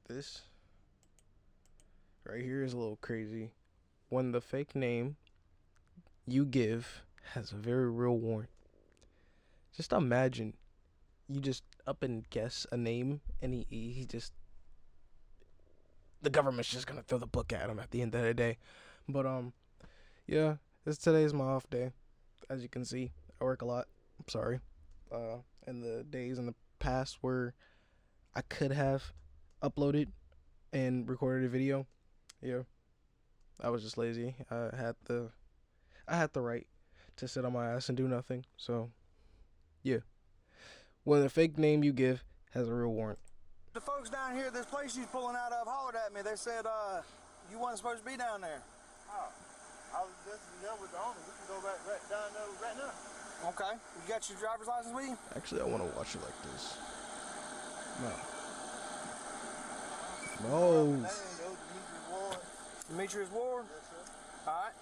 This right here is a little crazy. When the fake name you give has a very real warrant. Just imagine you just up and guess a name and he just, the government's just gonna throw the book at him at the end of the day. But yeah, today's my off day. As you can see, I work a lot. I'm sorry. In the days in the past where I could have uploaded and recorded a video, yeah, I was just lazy. I had the right to sit on my ass and do nothing. So yeah, when the fake name you give has a real warrant. The folks down here at this place you pulling out of hollered at me. They said you wasn't supposed to be down there. Oh, I was just there with the owner. We can go right down there right now. Okay. You got your driver's license with you? Actually, I want to watch it like this. No. Demetrius Ward? Yes, sir. All right.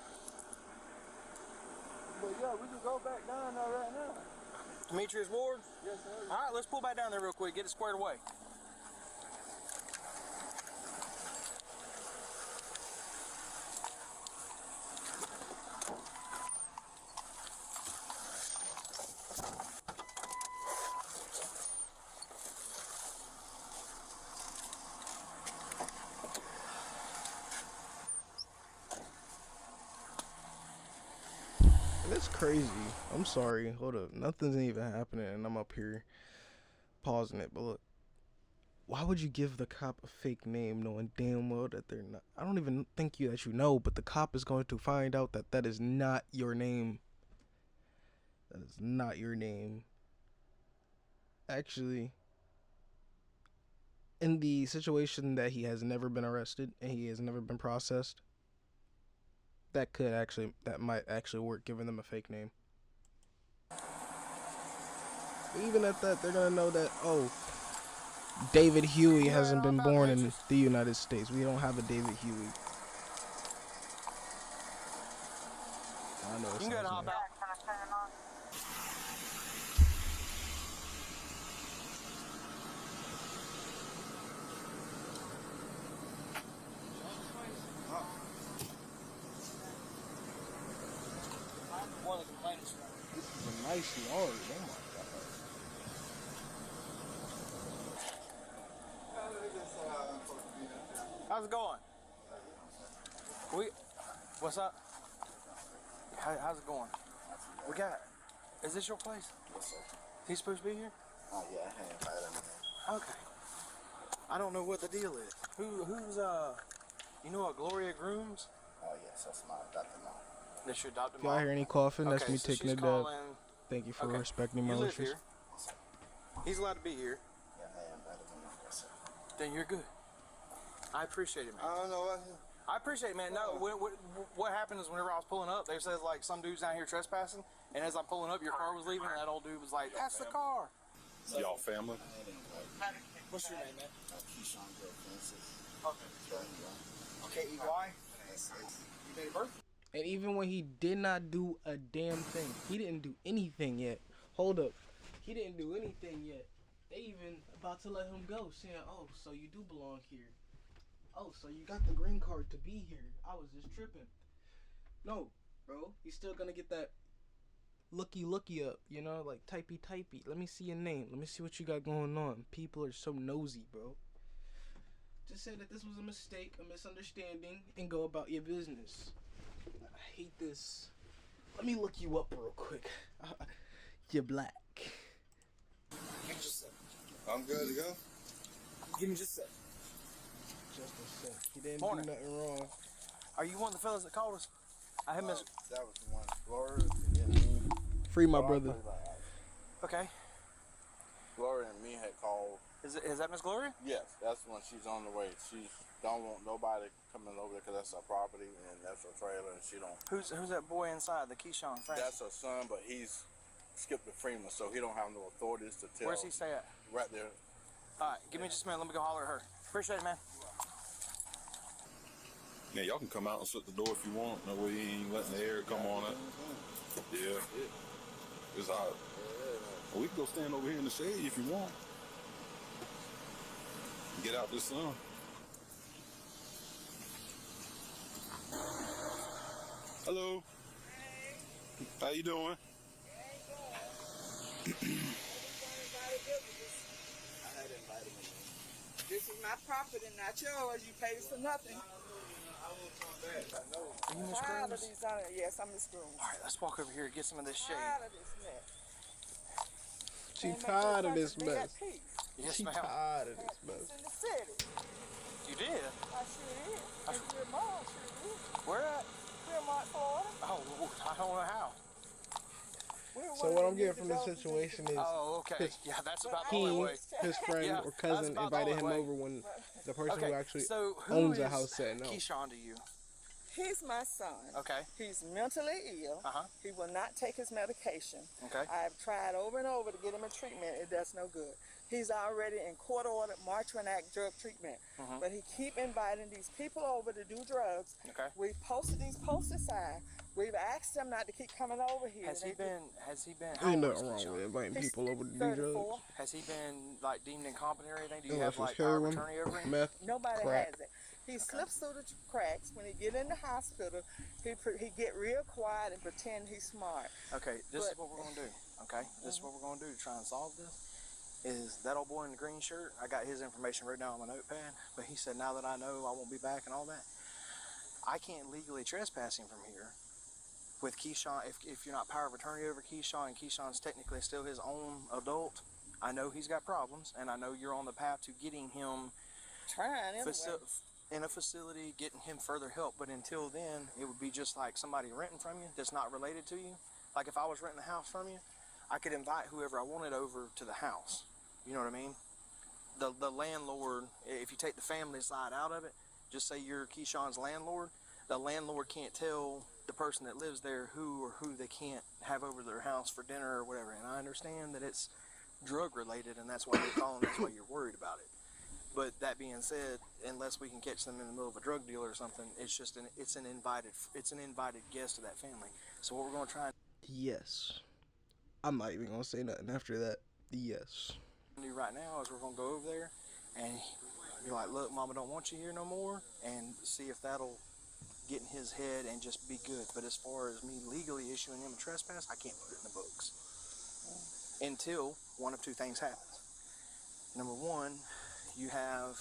But yeah, we can go back down there right now. Demetrius Ward? Yes, sir. All right, let's pull back down there real quick. Get it squared away. That's crazy. I'm sorry. Hold up. Nothing's even happening, and I'm up here pausing it. But look, why would you give the cop a fake name knowing damn well that they're not? I don't even think that you know, but the cop is going to find out that that is not your name. That is not your name. Actually, in the situation that he has never been arrested and he has never been processed, that might actually work, giving them a fake name. Even at that, they're gonna know that, oh, David Huey hasn't been born in the United States. We don't have a David Huey. I know. You can go ahead and hop out. One of the complainants. This is a nice yard. Oh my god. How's it going? What's up? How's it going? Is this your place? Yes, sir. He's supposed to be here? Oh, yeah, I ain't had anything. Okay. I don't know what the deal is. Who's you know what Gloria Grooms? Oh, yes, that's my adopted mom. That's your adopted If y'all mom? hear any coughing, that's me so taking she's it calling. Thank you for Okay. respecting my You live wishes. here. He's allowed to be here. Yeah, I am better than that, yes, sir. Then you're good. I appreciate it, man. I don't know what. I appreciate it, man. No, what happened is whenever I was pulling up, they said like some dude's down here trespassing, and as I'm pulling up, your car was leaving, and that old dude was like, "That's the car." Y'all family? What's your name, man? Keyshawn Joe Francis. Okay. K-E-Y? You date of birth? And even when he did not do a damn thing, he didn't do anything yet. Hold up. He didn't do anything yet. They even about to let him go, saying, oh, so you do belong here. Oh, so you got the green card to be here. I was just tripping. No, bro. He's still gonna get that looky up, you know, like typey. Let me see your name. Let me see what you got going on. People are so nosy, bro. Just say that this was a mistake, a misunderstanding, and go about your business. I hate this. Let me look you up real quick. You're black. Give me just a second. I'm good to go. Give me just a second. Just a sec. He didn't Morning. do nothing wrong. Are you one of the fellas that called us? I had missed. That was the one. Gloria and me. Free my brother. Okay. Gloria and me had called. Is that Miss Gloria? Yes, that's when she's on the way. She don't want nobody coming over there because that's her property and that's her trailer, and she don't. Who's that boy inside, the Keyshawn Francis? That's her son, but he's skipped the Freeman, so he don't have no authorities to tell. Where's he stay at? Right there. All right, give me just a minute. Let me go holler at her. Appreciate it, man. Yeah, y'all can come out and shut the door if you want. That way you ain't letting the air come on it. Yeah. It's hot. Well, we can go stand over here in the shade if you want. Get out this sun. Hello. How you doing? This is my property, not yours. You paid for nothing. Are you Miss Tired of Grooms? these Yes, I'm Miss Grooms. All right, let's walk over here and get some of this shade. Tired of this mess. She Can't make tired of this this country be at mess. peace. Yes, She ma'am. tired of this Peace mess. in the city. You did? I sure did. In Fremont, sure did. Where at? Fremont, Florida. Oh, I don't know how. So what I'm getting from this situation is Oh, okay. His- Yeah, that's about the he, only way. his friend Yeah, or that's cousin about the invited him only way. over when the person Okay, who actually so who owns the is house said no. Keyshawn to you? He's my son. Okay. He's mentally ill. Uh-huh. He will not take his medication. Okay. I've tried over and over to get him a treatment. It does no good. He's already in court-ordered Marchman Act drug treatment. But he keep inviting these people over to do drugs. Okay. We've posted these posts aside. We've asked them not to keep coming over here. Has he been how Ain't old is nothing wrong Keyshawn? with inviting He's people over to do 34. drugs. Has he been like deemed incompetent or anything? Do you Unless have like it's power of heroin, attorney over him? meth, Nobody crack. has it. He slips through the cracks. When he get in the hospital, he get real quiet and pretend he's smart. Okay, this is But- what we're gonna do. Okay, this is what we're gonna do to try and solve this. Is that old boy in the green shirt? I got his information written down on my notepad, but he said now that I know I won't be back and all that, I can't legally trespass him from here. With Keyshawn, if you're not power of attorney over Keyshawn and Keyshawn's technically still his own adult, I know he's got problems, and I know you're on the path to getting him Trying anyway. in a facility, getting him further help. But until then, it would be just like somebody renting from you that's not related to you. Like if I was renting a house from you, I could invite whoever I wanted over to the house. You know what I mean? The landlord, if you take the family side out of it, just say you're Keyshawn's landlord, the landlord can't tell the person that lives there who they can't have over their house for dinner or whatever. And I understand that it's drug related and that's why you're calling, that's why you're worried about it. But that being said, unless we can catch them in the middle of a drug deal or something, it's an invited guest to that family. So what we're going to try and Yes. I'm not even gonna say nothing after that. Yes. do right now is we're going to go over there and be like, look, mama don't want you here no more, and see if that'll get in his head and just be good. But as far as me legally issuing him a trespass, I can't put it in the books until one of two things happens. Number one, you have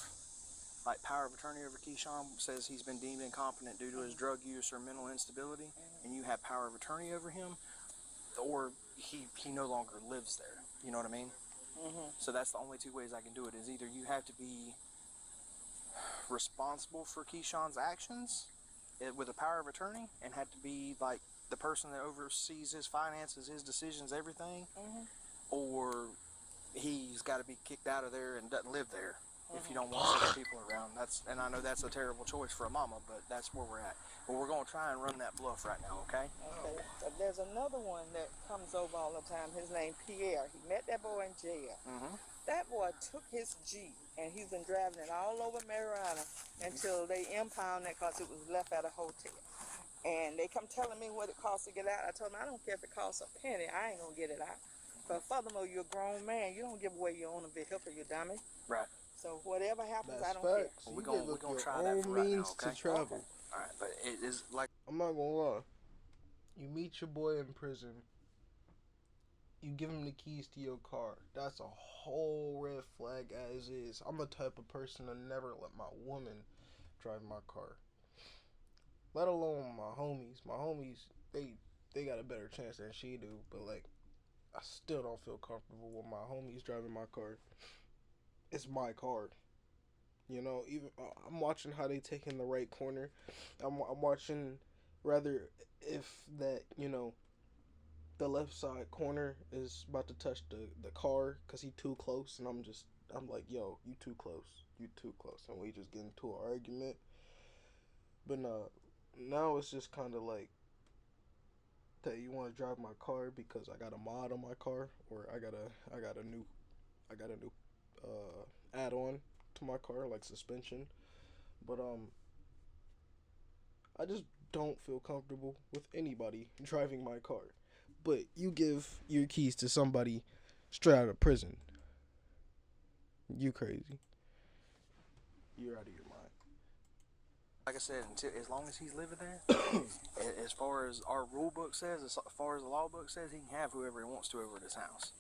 like power of attorney over Keyshawn says he's been deemed incompetent due to his drug use or mental instability, and you have power of attorney over him, or he no longer lives there. You know what I mean? So that's the only two ways I can do it. Is either you have to be responsible for Keyshawn's actions with a power of attorney and have to be like the person that oversees his finances, his decisions, everything, or he's got to be kicked out of there and doesn't live there if you don't want other people around. And I know that's a terrible choice for a mama, but that's where we're at. But we're going to try and run that bluff right now, okay? Okay. There's another one that comes over all the time. His name Pierre. He met that boy in jail. That boy took his Jeep and he's been driving it all over Marijuana until they impound it because it was left at a hotel. And they come telling me what it costs to get out. I told them I don't care if it costs a penny. I ain't gonna get it out. But furthermore, you're a grown man. You don't give away your own vehicle, you dummy. Right. So whatever happens, That's I don't care. facts. Well, You we're give gonna up try your that for own right now, means okay? to travel. All right, but it is like I'm not gonna lie. You meet your boy in prison. You give him the keys to your car. That's a whole red flag as is. I'm the type of person to never let my woman drive my car. Let alone my homies. My homies, they got a better chance than she do. But like, I still don't feel comfortable with my homies driving my car. It's my car. You know, even I'm watching how they take in the right corner. I'm watching rather if that, you know, the left side corner is about to touch the car because he too close, and I'm like, yo, you too close, and we just get into an argument. But now it's just kind of like that you want to drive my car because I got a mod on my car, or I got a new add-on to my car, like suspension. But I just don't feel comfortable with anybody driving my car. But you give your keys to somebody straight out of prison. You crazy. You're out of your mind. Like I said, until as long as he's living there, as far as our rule book says, as far as the law book says, he can have whoever he wants to over at his house.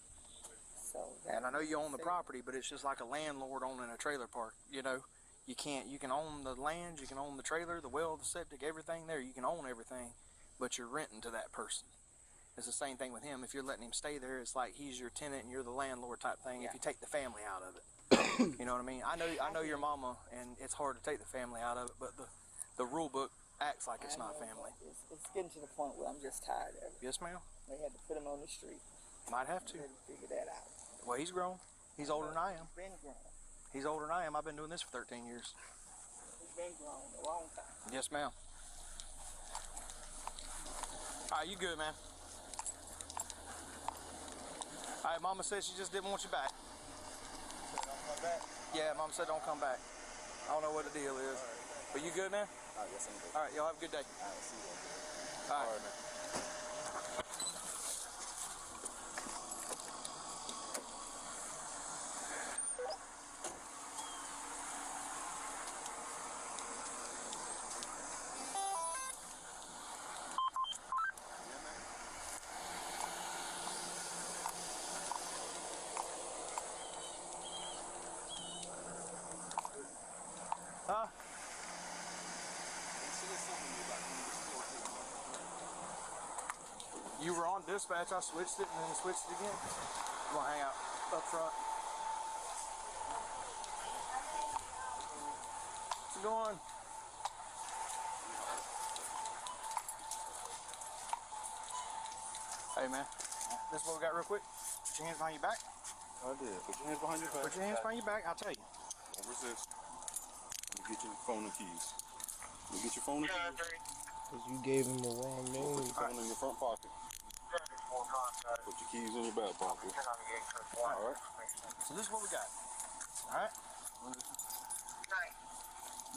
So And I know you own the property, but it's just like a landlord owning a trailer park. You know, you can own the land, you can own the trailer, the well, the septic, everything there. You can own everything, but you're renting to that person. It's the same thing with him. If you're letting him stay there, it's like he's your tenant and you're the landlord type thing. If you take the family out of it, you know what I mean. I know your mama, and it's hard to take the family out of it, but the rule book acts like it's not family. It's getting to the point where I'm just tired of it. Yes, ma'am. They had to put him on the street. Might have to. They had to figure that out. Well, he's grown. He's older than I am. He's been grown. He's older than I am. I've been doing this for 13 years. He's been grown a long time. Yes, ma'am. All right, you good, man? All right, Mama said she just didn't want you back. Don't come back. Yeah, Mama said don't come back. I don't know what the deal is. But you good, man? Oh, yes, I'm good. All right, y'all have a good day. All right, see you. All right, man. Huh? You were on dispatch, I switched it and then switched it again. You wanna hang out up front? What's it going? Hey man, this is what we got real quick. Put your hands behind your back. I did. Put your hands behind your back. Put your hands behind your back, I'll tell you. Don't resist. Let me get your phone and keys. Let me get your phone and keys. Because you gave him the wrong Put name. your phone in your front pocket. Put your keys in your back pocket. Alright. So this is what we got. Alright?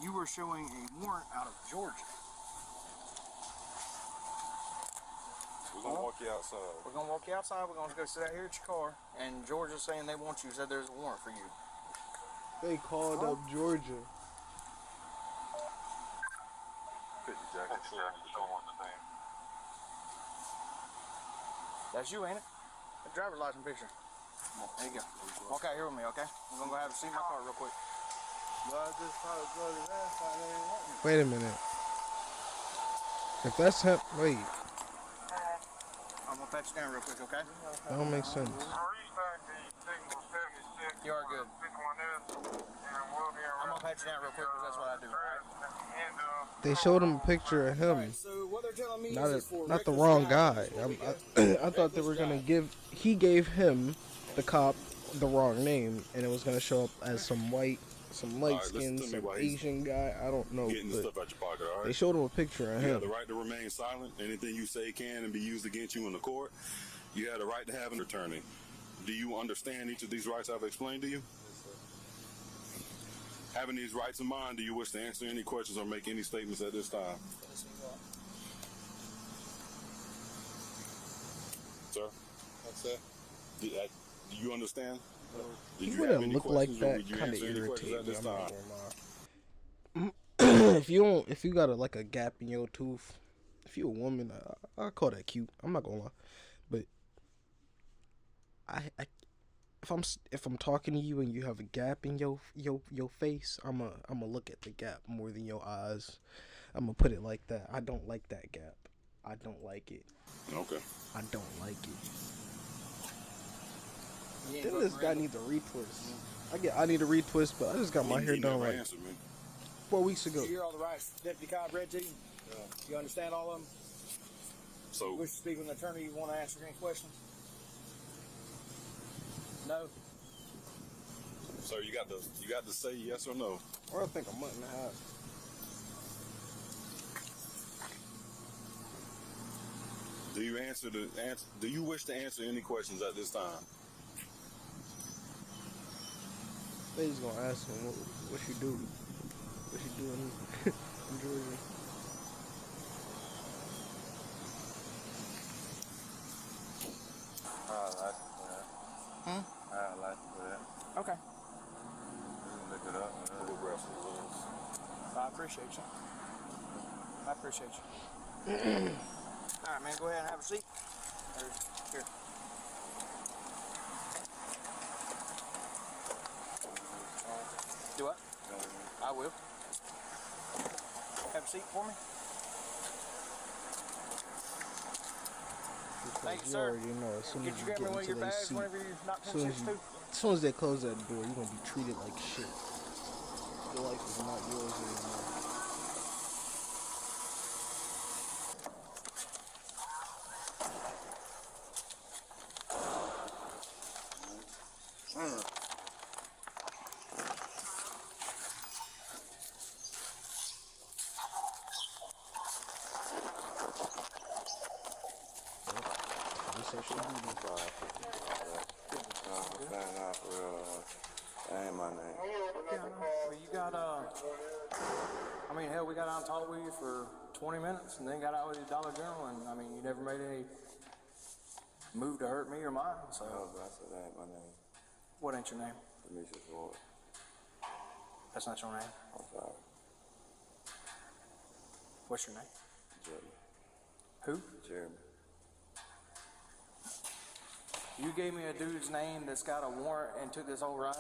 You were showing a warrant out of Georgia. We're gonna walk you outside. We're gonna walk you outside, we're gonna go sit out here at your car, and Georgia's saying they want you, said there's a warrant for you. They called up Georgia. Fit the jacket. That's you, ain't it? The driver's license picture. There you go. Walk out here with me, okay? We're gonna go have a seat in my car real quick. Well, I just tried to plug his ass out there and want me. Wait a minute. If that's him, wait, I'm gonna pat you down real quick, okay? that don't make sense. You are good. I'm gonna pat you down real quick because that's what I do. They showed him a picture of him, So what they're telling me not the wrong guy. I thought they were gonna he gave him, the cop, the wrong name, and it was gonna show up as some light listen skinned, to me some while he's Asian guy. I don't know, Getting the but stuff out your pocket, alright? they showed him a picture of You have him. the right to remain silent. Anything you say can and be used against you in the court. You have the right to have an attorney. Do you understand each of these rights I've explained to you? Having these rights in mind, do you wish to answer any questions or make any statements at this time? Sir? What's that? Do you understand? Did He you have wouldn't any look like questions or that. would you Kind of answer any questions irritating at me. this I'm not time? gonna lie. If you got like a gap in your tooth, if you a woman, I call that cute. I'm not gonna lie, but if I'm talking to you and you have a gap in your face, I'ma look at the gap more than your eyes. I'm gonna put it like that. I don't like that gap. I don't like it. Okay. I don't like it. Then this guy needs a retwist. I need a retwist, but I just got my hair He done never like answered me. 4 weeks ago. You hear all the rights Deputy Cobb read to you? You understand all of them? So, You wish to speak with an attorney, you want to answer any questions? No? sir, you got to say yes or no. Or I think a month and a half. Do you wish to answer any questions at this time? They just gonna ask him what she do. What she do in Georgia. I like it for that. I like it for that. Okay. You can look it up. We'll grab some of those. 5 appreciate you. I appreciate you. All right, man, go ahead and have a seat. Here. Do what? I will. Have a seat for me. Thank you, You sir. already know as soon Did as you you grab get me one of into your their bags seat, whenever you're not as soon as they close that door, you're gonna be treated like shit. Your life is not yours anymore. Social media. Nah, for real. That ain't my name. Yeah, well, you got, I mean, hell, we got out and talked with you for 20 minutes and then got out with you Dollar General, and I mean, you never made any move to hurt me or mine, so. No, but I said that ain't my name. What ain't your name? Demetrius Ward. That's not your name. I'm sorry. What's your name? Jeremy. Who? Jeremy. You gave me a dude's name that's got a warrant and took this whole ride?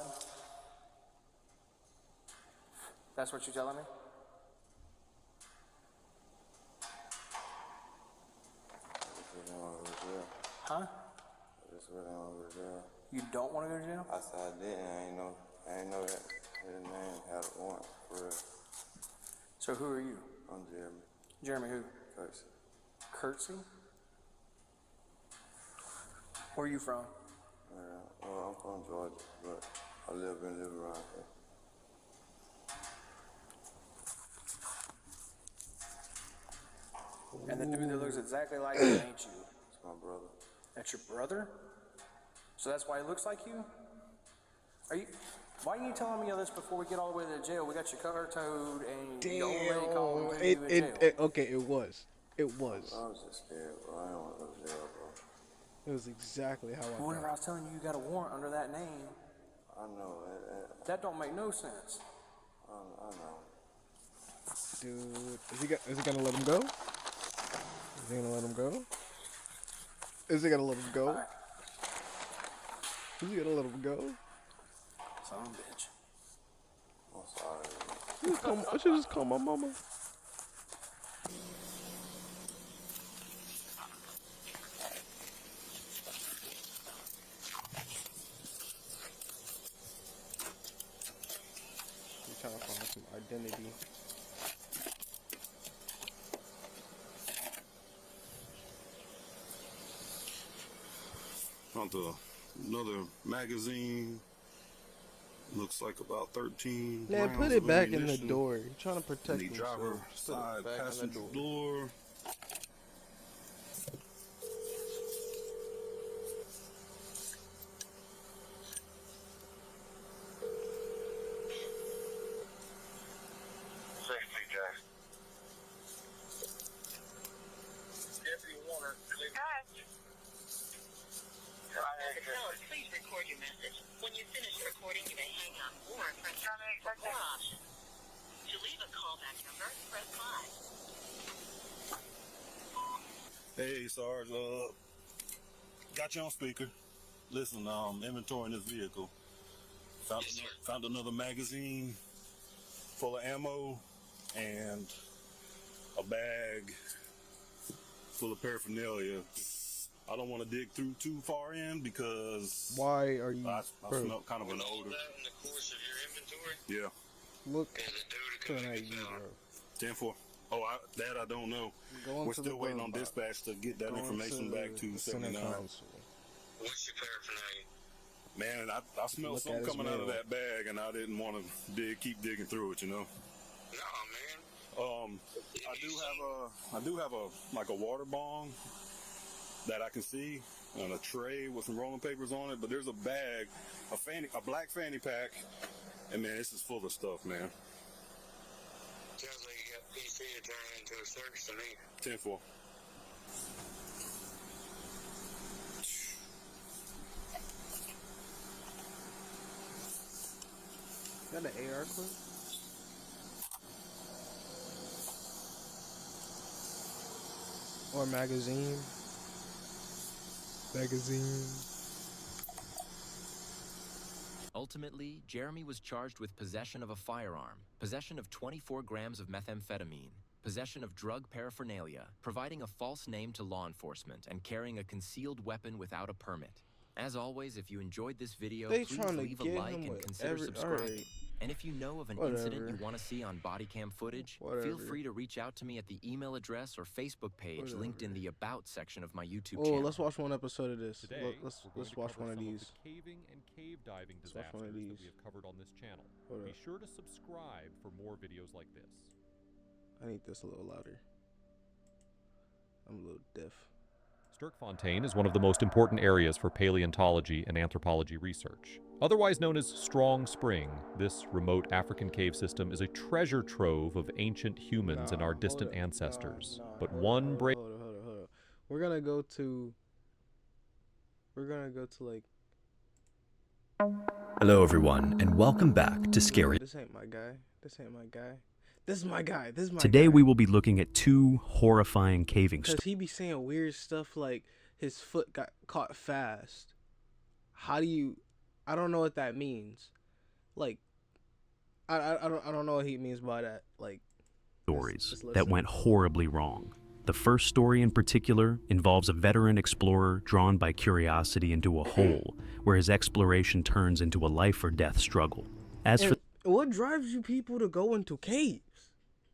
That's what you're telling me? Huh? I just really want to go to jail. You don't want to go to jail? I said I didn't. I ain't know that his name had a warrant for real. So who are you? I'm Jeremy. Jeremy who? Curtsy. Curtsy? Where are you from? Well, I'm from Georgia, but I live around here. And the dude that looks exactly like you ain't you. It's my brother. That's your brother? So that's why he looks like you? Why are you telling me all this before we get all the way to the jail? We got your car towed and your old lady called and put you in jail. Okay, it was. It was. I was just scared, bro. I didn't want to go to jail, bro. It was exactly how I Whenever I thought. was telling you you got a warrant under that name, I know. that don't make no sense. I know. Dude, is he gonna let him go? Is he gonna let him go? Is he gonna let him go? All right. Is he gonna let him go? Son of a bitch. I'm sorry. I should just call my mama. I'm trying to find some identity. Found another magazine. Looks like about 13 Man, rounds put it of back in the ammunition. door. You're trying to protect The me. driver So put side it back in the passenger door. door. Safety guy. Deputy Warner, Please record your message. When you finish recording, you may hang up or press or option. To leave a callback number, press 5. Hey, Sarge. Got you on speaker. Listen, inventorying this vehicle. Found another magazine full of ammo and a bag full of paraphernalia. I don't want to dig through too far in because Why are you? I Bro, smell kind of an odor. In the course of your inventory, Yeah, look and the dude at you, bro. 10-4. Oh, that I don't know. Going We're to the still waiting glove on box. dispatch to get that Going information to back to the Senate 79. Council. what's your paraphernalia? Man, I smelled Look something at his coming out of mail. that bag, and I didn't want to keep digging through it, you know. No, man. I do have a water bong that I can see, and a tray with some rolling papers on it. But there's a bag, a black fanny pack, and man, this is full of stuff, man. Sounds like you got PC to turn into a search to me. 10-4. Is that an AR clip? Or magazine. Magazine. Ultimately, Jeremy was charged with possession of a firearm, possession of 24 grams of methamphetamine, possession of drug paraphernalia, providing a false name to law enforcement, and carrying a concealed weapon without a permit. As always, if you enjoyed this video, They please trying to leave a get like him and with consider every. subscribing. Alright. And if you know of an incident you want to see on body cam footage, feel free to reach out to me at the email address or Facebook page linked in the About section of my YouTube channel. Let's watch one episode of this. Today, Let's watch one of these. The caving and cave diving Let's watch one of disasters that these. we have covered on this channel. Hold Be up. sure to subscribe for more videos like this. I need this a little louder. I'm a little deaf. Sterkfontein is one of the most important areas for paleontology and anthropology research. Otherwise known as Strong Spring, this remote African cave system is a treasure trove of ancient humans and our distant ancestors. But one break. Hold up. We're gonna go to like. Hello everyone, and welcome back to Scary. This ain't my guy. This ain't my guy. This is my guy. This is my Today guy. we will be looking at two horrifying caving Because he be saying weird stuff like his foot got caught fast. How do you... I don't know what that means. Like, I don't know what he means by that. Like, stories let's that went horribly wrong. The first story in particular involves a veteran explorer drawn by curiosity into a hole where his exploration turns into a life or death struggle. As for what drives you people to go into caves?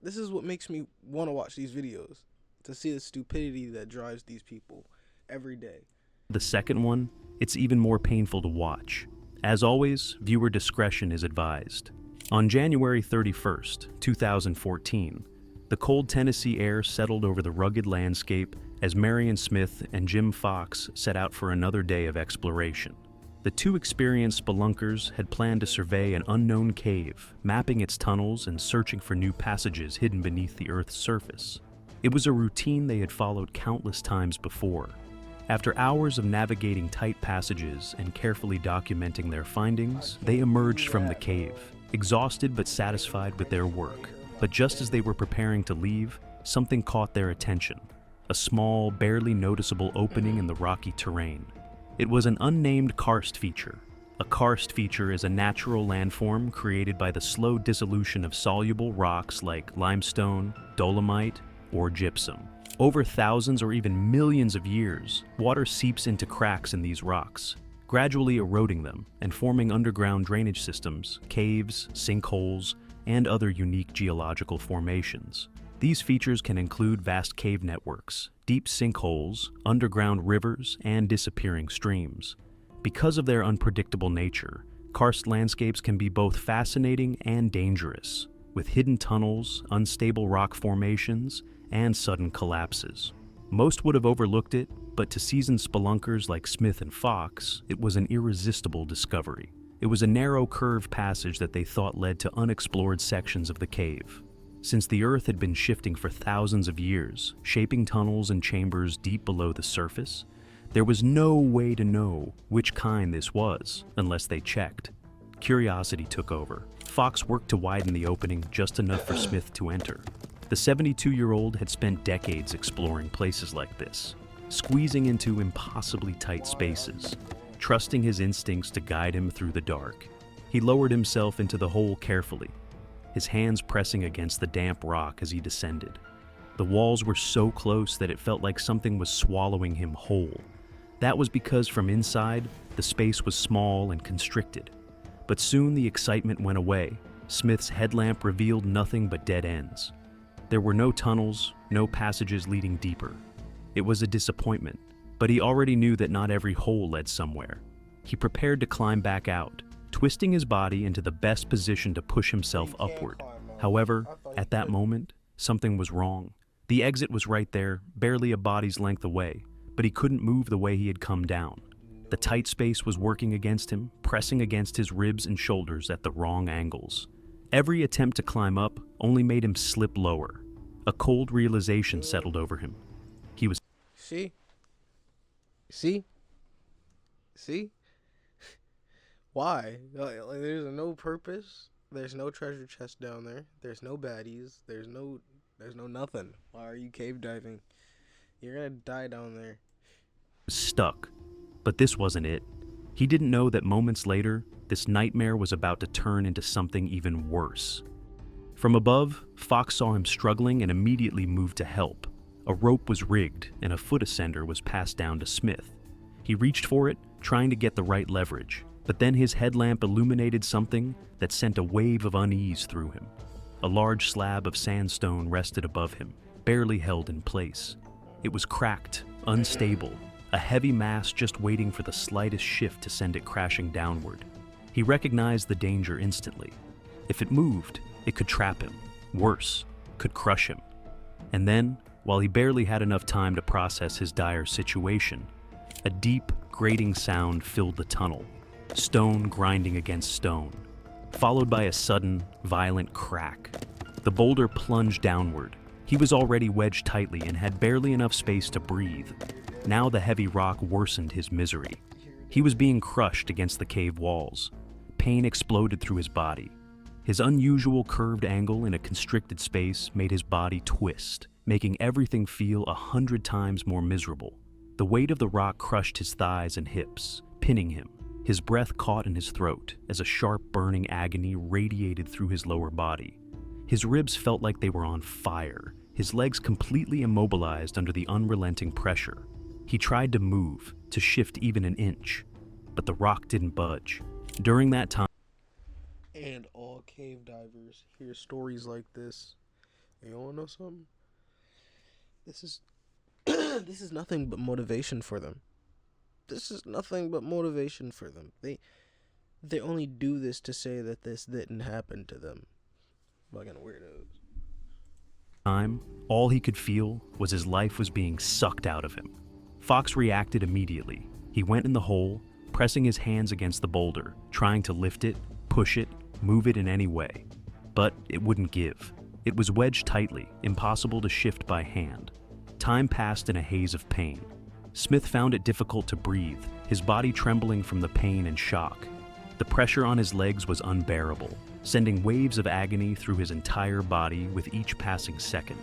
This is what makes me want to watch these videos. To see the stupidity that drives these people every day. the second one, it's even more painful to watch. As always, viewer discretion is advised. On January 31st, 2014, the cold Tennessee air settled over the rugged landscape as Marion Smith and Jim Fox set out for another day of exploration. The two experienced spelunkers had planned to survey an unknown cave, mapping its tunnels and searching for new passages hidden beneath the Earth's surface. It was a routine they had followed countless times before. After hours of navigating tight passages and carefully documenting their findings, they emerged from the cave, exhausted but satisfied with their work. But just as they were preparing to leave, something caught their attention. A small, barely noticeable opening in the rocky terrain. It was an unnamed karst feature. A karst feature is a natural landform created by the slow dissolution of soluble rocks like limestone, dolomite, or gypsum. Over thousands or even millions of years, water seeps into cracks in these rocks, gradually eroding them and forming underground drainage systems, caves, sinkholes, and other unique geological formations. These features can include vast cave networks, deep sinkholes, underground rivers, and disappearing streams. Because of their unpredictable nature, karst landscapes can be both fascinating and dangerous, with hidden tunnels, unstable rock formations, and sudden collapses. Most would have overlooked it, but to seasoned spelunkers like Smith and Fox, it was an irresistible discovery. It was a narrow curved passage that they thought led to unexplored sections of the cave. Since the Earth had been shifting for thousands of years, shaping tunnels and chambers deep below the surface, there was no way to know which kind this was unless they checked. Curiosity took over. Fox worked to widen the opening just enough for Smith to enter. The 72-year-old had spent decades exploring places like this, squeezing into impossibly tight spaces, trusting his instincts to guide him through the dark. He lowered himself into the hole carefully, his hands pressing against the damp rock as he descended. The walls were so close that it felt like something was swallowing him whole. That was because from inside, the space was small and constricted. But soon the excitement went away. Smith's headlamp revealed nothing but dead ends. There were no tunnels, no passages leading deeper. It was a disappointment, but he already knew that not every hole led somewhere. He prepared to climb back out, twisting his body into the best position to push himself upward. However, at that moment, something was wrong. The exit was right there, barely a body's length away, but he couldn't move the way he had come down. The tight space was working against him, pressing against his ribs and shoulders at the wrong angles. Every attempt to climb up only made him slip lower. A cold realization settled over him. He was... See? Why? Like, there's no purpose. There's no treasure chest down there. There's no baddies. There's no nothing. Why are you cave diving? You're gonna die down there. Was stuck. But this wasn't it. He didn't know that moments later, this nightmare was about to turn into something even worse. From above, Fox saw him struggling and immediately moved to help. A rope was rigged and a foot ascender was passed down to Smith. He reached for it, trying to get the right leverage, but then his headlamp illuminated something that sent a wave of unease through him. A large slab of sandstone rested above him, barely held in place. It was cracked, unstable, a heavy mass just waiting for the slightest shift to send it crashing downward. He recognized the danger instantly. If it moved, it could trap him. Worse, could crush him. And then, while he barely had enough time to process his dire situation, a deep, grating sound filled the tunnel, stone grinding against stone, followed by a sudden, violent crack. The boulder plunged downward. He was already wedged tightly and had barely enough space to breathe. Now the heavy rock worsened his misery. He was being crushed against the cave walls. Pain exploded through his body. His unusual curved angle in a constricted space made his body twist, making everything feel 100 times more miserable. The weight of the rock crushed his thighs and hips, pinning him. His breath caught in his throat as a sharp burning agony radiated through his lower body. His ribs felt like they were on fire, his legs completely immobilized under the unrelenting pressure. He tried to move, to shift even an inch, but the rock didn't budge. During that time, And all cave divers hear stories like this. You wanna know something? This is this is nothing but motivation for them. This is nothing but motivation for them. They only do this to say that this didn't happen to them. Fucking weirdos. all he could feel was his life was being sucked out of him. Fox reacted immediately. He went in the hole, pressing his hands against the boulder, trying to lift it, push it, move it in any way. But it wouldn't give. It was wedged tightly, impossible to shift by hand. Time passed in a haze of pain. Smith found it difficult to breathe, his body trembling from the pain and shock. The pressure on his legs was unbearable, sending waves of agony through his entire body with each passing second.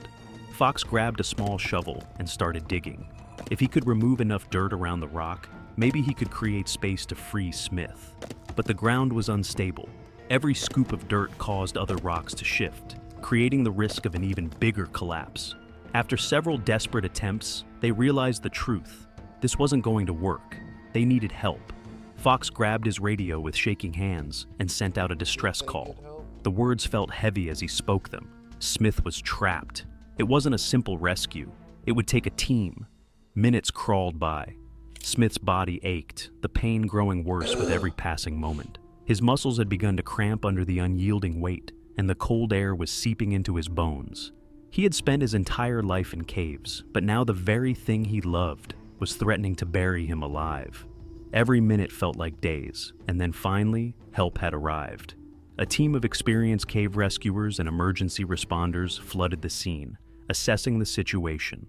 Fox grabbed a small shovel and started digging. If he could remove enough dirt around the rock, maybe he could create space to free Smith. But the ground was unstable. Every scoop of dirt caused other rocks to shift, creating the risk of an even bigger collapse. After several desperate attempts, they realized the truth. This wasn't going to work. They needed help. Fox grabbed his radio with shaking hands and sent out a distress call. The words felt heavy as he spoke them. Smith was trapped. It wasn't a simple rescue. It would take a team. Minutes crawled by. Smith's body ached, the pain growing worse with every passing moment. His muscles had begun to cramp under the unyielding weight, and the cold air was seeping into his bones. He had spent his entire life in caves, but now the very thing he loved was threatening to bury him alive. Every minute felt like days, and then finally, help had arrived. A team of experienced cave rescuers and emergency responders flooded the scene, assessing the situation.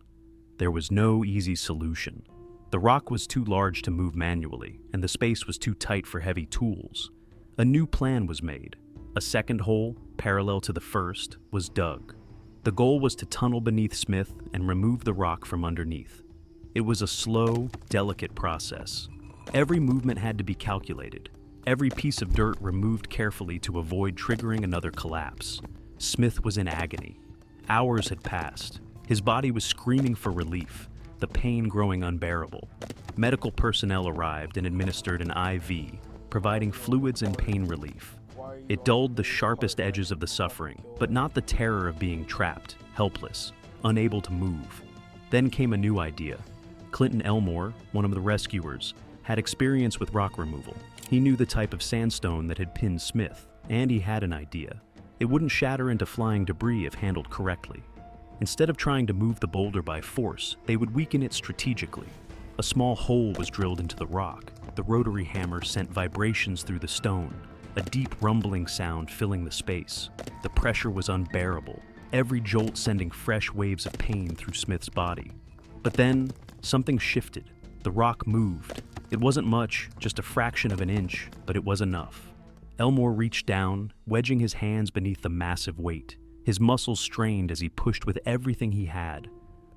There was no easy solution. The rock was too large to move manually, and the space was too tight for heavy tools. A new plan was made. A second hole, parallel to the first, was dug. The goal was to tunnel beneath Smith and remove the rock from underneath. It was a slow, delicate process. Every movement had to be calculated. Every piece of dirt removed carefully to avoid triggering another collapse. Smith was in agony. Hours had passed. His body was screaming for relief, the pain growing unbearable. Medical personnel arrived and administered an IV, providing fluids and pain relief. It dulled the sharpest edges of the suffering, but not the terror of being trapped, helpless, unable to move. Then came a new idea. Clinton Elmore, one of the rescuers, had experience with rock removal. He knew the type of sandstone that had pinned Smith, and he had an idea. It wouldn't shatter into flying debris if handled correctly. Instead of trying to move the boulder by force, they would weaken it strategically. A small hole was drilled into the rock. The rotary hammer sent vibrations through the stone, a deep rumbling sound filling the space. The pressure was unbearable, every jolt sending fresh waves of pain through Smith's body. But then, something shifted. The rock moved. It wasn't much, just a fraction of an inch, but it was enough. Elmore reached down, wedging his hands beneath the massive weight. His muscles strained as he pushed with everything he had.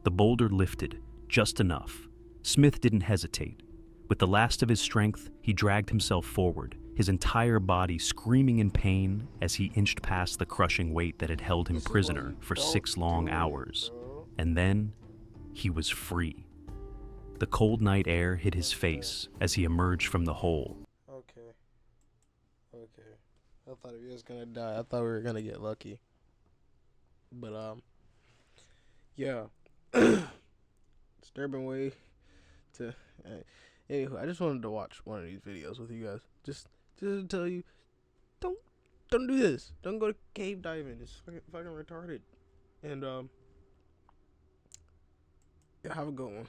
The boulder lifted, just enough. Smith didn't hesitate. With the last of his strength, he dragged himself forward, his entire body screaming in pain as he inched past the crushing weight that had held him prisoner for 6 long hours. And then, he was free. The cold night air hit his face as he emerged from the hole. Okay. I thought he was gonna die. I thought we were gonna get lucky. But, yeah. Disturbing way to... Anywho, I just wanted to watch one of these videos with you guys. Just to tell you, don't do this. Don't go to cave diving. It's fucking retarded. And, yeah, have a good one.